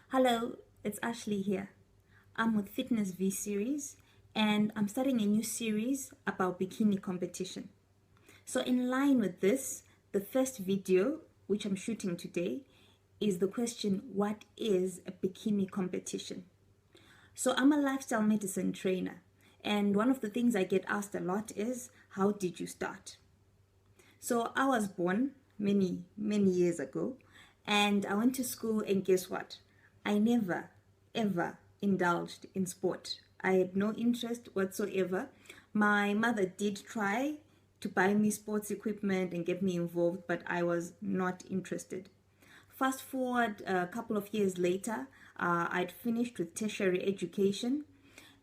Hello, it's Ashleigh here. I'm with Fitness V Series and I'm starting a new series about bikini competition. So in line with this, the first video, which I'm shooting today, is the question, what is a bikini competition? So I'm a lifestyle medicine trainer, and one of the things I get asked a lot is, how did you start? So I was born many years ago, and I went to school, and guess what? I never ever indulged in sport. I had no interest whatsoever. My mother did try to buy me sports equipment and get me involved, but I was not interested. Fast forward a couple of years later, I'd finished with tertiary education,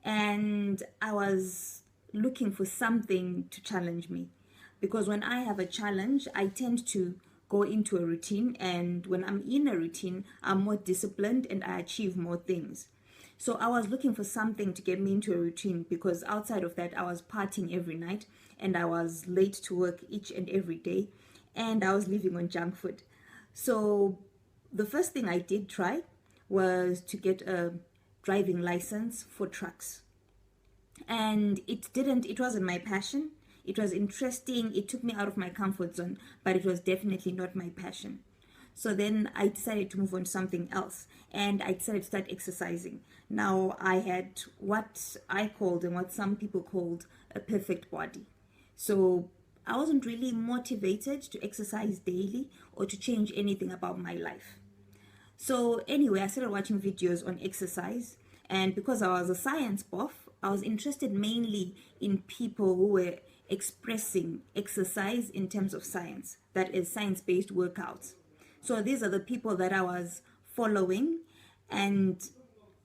and I was looking for something to challenge me, because when I have a challenge, I tend to go into a routine, and when I'm in a routine, I'm more disciplined and I achieve more things. So I was looking for something to get me into a routine, because outside of that, I was partying every night and I was late to work each and every day, and I was living on junk food. So the first thing I did try was to get a driving license for trucks. And it wasn't my passion. It was interesting. It took me out of my comfort zone, but it was definitely not my passion. So then I decided to move on to something else, and I decided to start exercising. Now I had what I called and what some people called a perfect body. So I wasn't really motivated to exercise daily or to change anything about my life. So anyway, I started watching videos on exercise, and because I was a science buff, I was interested mainly in people who were expressing exercise in terms of science, that is science-based workouts. So these are the people that I was following, and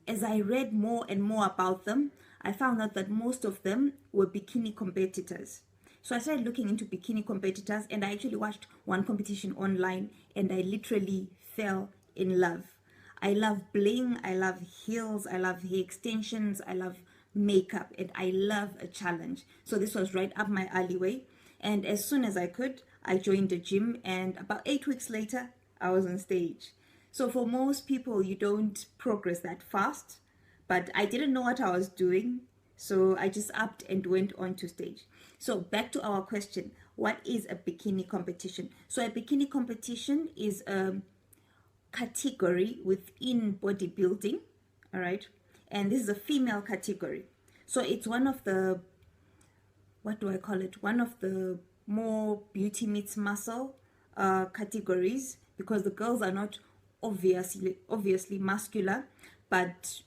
as I read more and more about them, I found out that most of them were bikini competitors. So I started looking into bikini competitors, and I actually watched one competition online, and I literally fell in love. I love bling, I love heels, I love hair extensions, I love makeup, and I love a challenge. So this was right up my alleyway. And as soon as I could, I joined the gym, and about 8 weeks later, I was on stage. So for most people, you don't progress that fast, but I didn't know what I was doing. So I just upped and went on to stage. So back to our question, what is a bikini competition? So a bikini competition is a category within bodybuilding, all right? And this is a female category. So it's one of the, what do I call it? One of the more beauty meets muscle categories, because the girls are not obviously muscular, but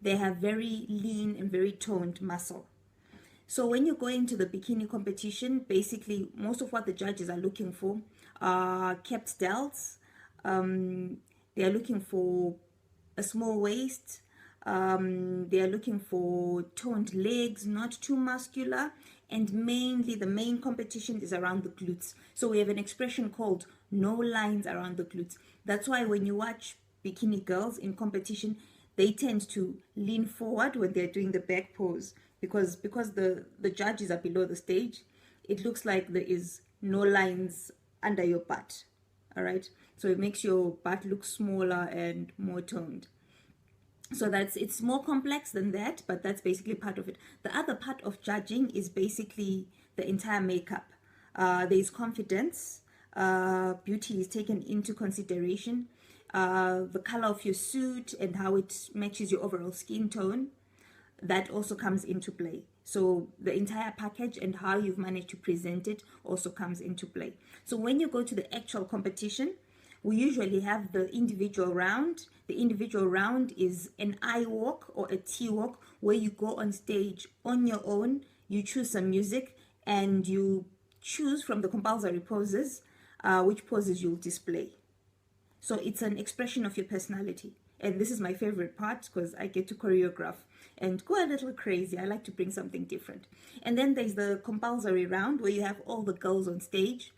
they have very lean and very toned muscle. So when you go into the bikini competition, basically most of what the judges are looking for are kept delts. They are looking for a small waist. They are looking for toned legs, not too muscular. And mainly the main competition is around the glutes. So we have an expression called no lines around the glutes. That's why when you watch bikini girls in competition, they tend to lean forward when they're doing the back pose, because the judges are below the stage. It looks like there is no lines under your butt. All right, so it makes your butt look smaller and more toned. So it's more complex than that, but that's basically part of it. The other part of judging is basically the entire makeup. There's confidence. Beauty is taken into consideration. The color of your suit and how it matches your overall skin tone, that also comes into play. So the entire package and how you've managed to present it also comes into play. So when you go to the actual competition, we usually have the individual round. The individual round is an I walk or a T walk, where you go on stage on your own, you choose some music, and you choose from the compulsory poses which poses you'll display. So it's an expression of your personality. And this is my favorite part, because I get to choreograph and go a little crazy. I like to bring something different. And then there's the compulsory round, where you have all the girls on stage.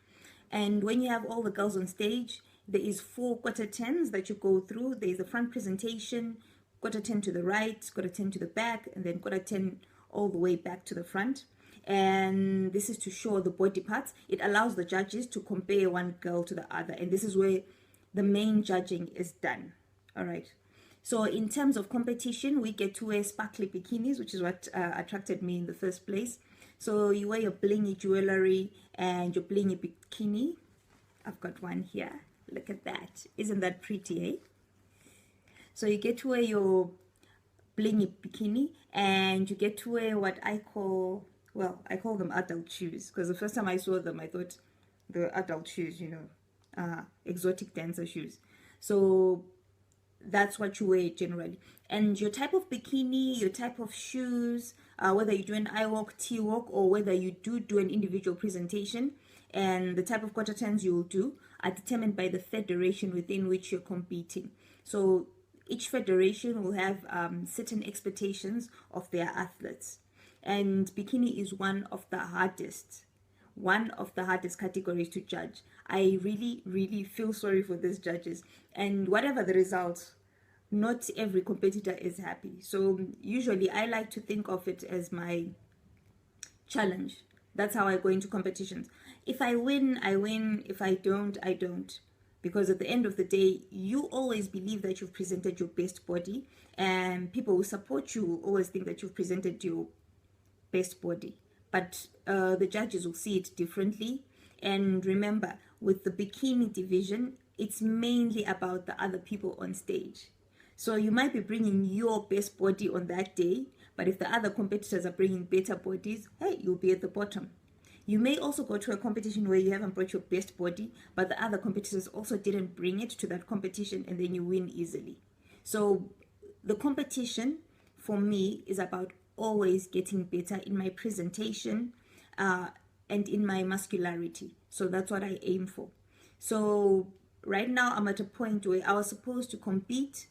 And when you have all the girls on stage, there is 4 quarter tens that you go through. There's the front presentation, quarter 10 to the right, quarter 10 to the back, and then quarter 10 all the way back to the front. And this is to show the body parts. It allows the judges to compare one girl to the other, and this is where the main judging is done. All right, So in terms of competition, we get to wear sparkly bikinis, which is what attracted me in the first place. So you wear your blingy jewelry and your blingy bikini. I've got one here. Look at that. Isn't that pretty, eh? So you get to wear your blingy bikini and you get to wear what I call, well, I call them adult shoes, because the first time I saw them, I thought the adult shoes, exotic dancer shoes. So that's what you wear generally. And your type of bikini, your type of shoes, whether you do an eye walk, tea walk, or whether you do an individual presentation, and the type of quarter turns you'll do are determined by the federation within which you're competing. So each federation will have certain expectations of their athletes. And bikini is one of the hardest categories to judge. I really, really feel sorry for these judges. And whatever the results, not every competitor is happy. So usually I like to think of it as my challenge. That's how I go into competitions. If I win, I win. If I don't, I don't. Because at the end of the day, you always believe that you've presented your best body, and people who support you will always think that you've presented your best body. But the judges will see it differently. And remember, with the bikini division, it's mainly about the other people on stage. So you might be bringing your best body on that day, but if the other competitors are bringing better bodies, hey, you'll be at the bottom. You may also go to a competition where you haven't brought your best body, but the other competitors also didn't bring it to that competition, and then you win easily. So the competition for me is about always getting better in my presentation and in my muscularity. So that's what I aim for. So right now I'm at a point where I was supposed to compete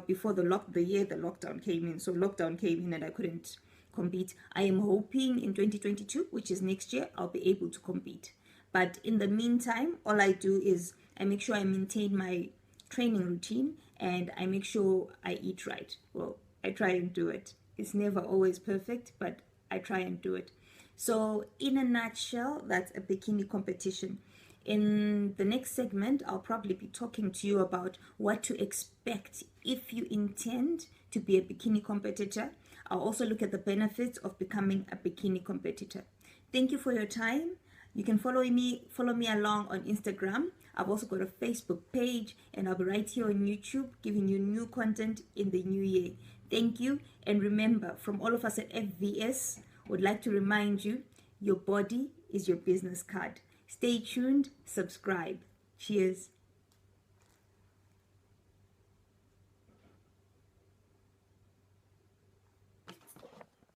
before the year the lockdown came in. So lockdown came in and I couldn't compete. I am hoping in 2022, which is next year, I'll be able to compete. But in the meantime, all I do is I make sure I maintain my training routine and I make sure I eat right. Well, I try and do it. It's never always perfect, but I try and do it. So in a nutshell, that's a bikini competition. In the next segment, I'll probably be talking to you about what to expect if you intend to be a bikini competitor. I'll also look at the benefits of becoming a bikini competitor. Thank you for your time. You can follow me along on Instagram. I've also got a Facebook page, and I'll be right here on YouTube giving you new content in the new year. Thank you, and remember, from all of us at FVS, would like to remind you, your body is your business card. Stay tuned, subscribe. Cheers.